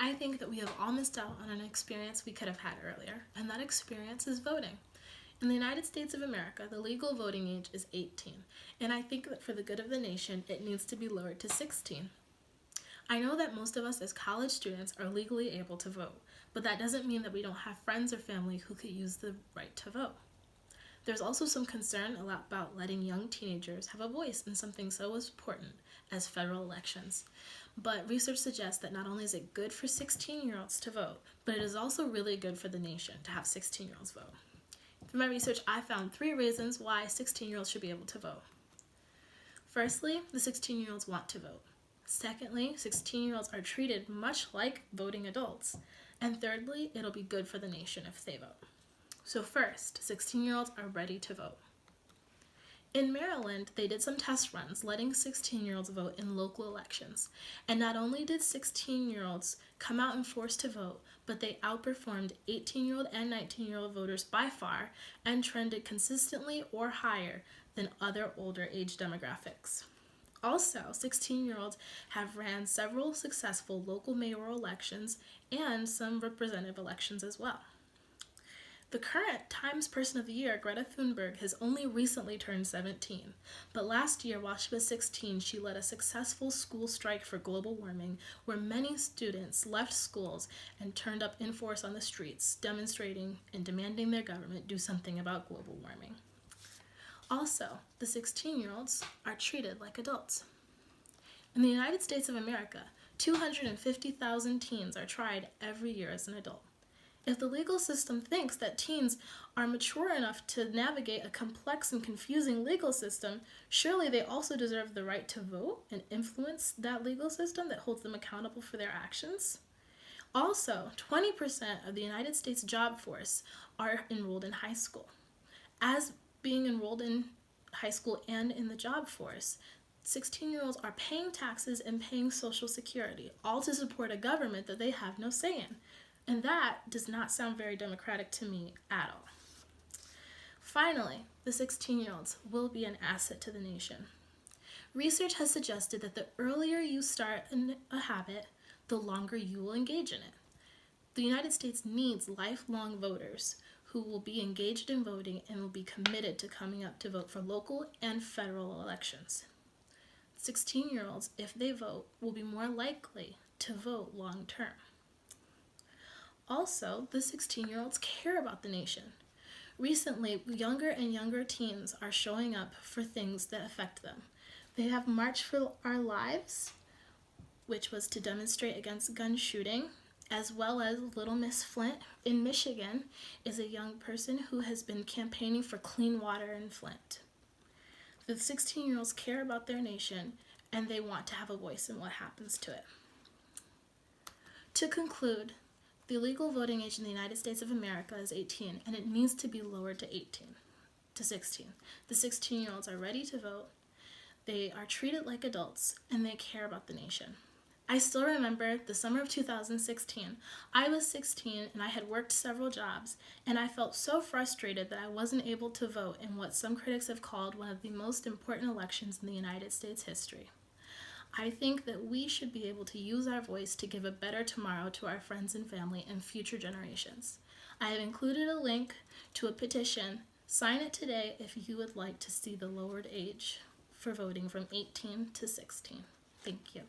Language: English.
I think that we have all missed out on an experience we could have had earlier, and that experience is voting. In the United States of America, the legal voting age is 18, and I think that for the good of the nation, it needs to be lowered to 16. I know that most of us as college students are legally able to vote, but that doesn't mean that we don't have friends or family who could use the right to vote. There's also some concern about letting young teenagers have a voice in something so important as federal elections. But research suggests that not only is it good for 16-year-olds to vote, but it is also really good for the nation to have 16-year-olds vote. Through my research, I found 3 reasons why 16-year-olds should be able to vote. Firstly, the 16-year-olds want to vote. Secondly, 16-year-olds are treated much like voting adults. And thirdly, it'll be good for the nation if they vote. So first, 16-year-olds are ready to vote. In Maryland, they did some test runs letting 16-year-olds vote in local elections. And not only did 16-year-olds come out in force to vote, but they outperformed 18-year-old and 19-year-old voters by far and trended consistently or higher than other older age demographics. Also, 16-year-olds have ran several successful local mayoral elections and some representative elections as well. The current Times Person of the Year, Greta Thunberg, has only recently turned 17, but last year while she was 16, she led a successful school strike for global warming where many students left schools and turned up in force on the streets, demonstrating and demanding their government do something about global warming. Also, the 16-year-olds are treated like adults. In the United States of America, 250,000 teens are tried every year as an adult. If the legal system thinks that teens are mature enough to navigate a complex and confusing legal system, surely they also deserve the right to vote and influence that legal system that holds them accountable for their actions. Also, 20% of the United States job force are enrolled in high school. As being enrolled in high school and in the job force, 16-year-olds are paying taxes and paying Social Security, all to support a government that they have no say in. And that does not sound very democratic to me at all. Finally, the 16-year-olds will be an asset to the nation. Research has suggested that the earlier you start a habit, the longer you will engage in it. The United States needs lifelong voters who will be engaged in voting and will be committed to coming up to vote for local and federal elections. 16-year-olds, if they vote, will be more likely to vote long term. Also, the 16-year-olds care about the nation. Recently, younger and younger teens are showing up for things that affect them. They have March for Our Lives, which was to demonstrate against gun shooting, as well as Little Miss Flint in Michigan is a young person who has been campaigning for clean water in Flint. The 16-year-olds care about their nation, and they want to have a voice in what happens to it. To conclude, the legal voting age in the United States of America is 18, and it needs to be lowered to 16. The 16-year-olds are ready to vote, they are treated like adults, and they care about the nation. I still remember the summer of 2016. I was 16 and I had worked several jobs, and I felt so frustrated that I wasn't able to vote in what some critics have called one of the most important elections in the United States history. I think that we should be able to use our voice to give a better tomorrow to our friends and family and future generations. I have included a link to a petition. Sign it today if you would like to see the lowered age for voting from 18 to 16. Thank you.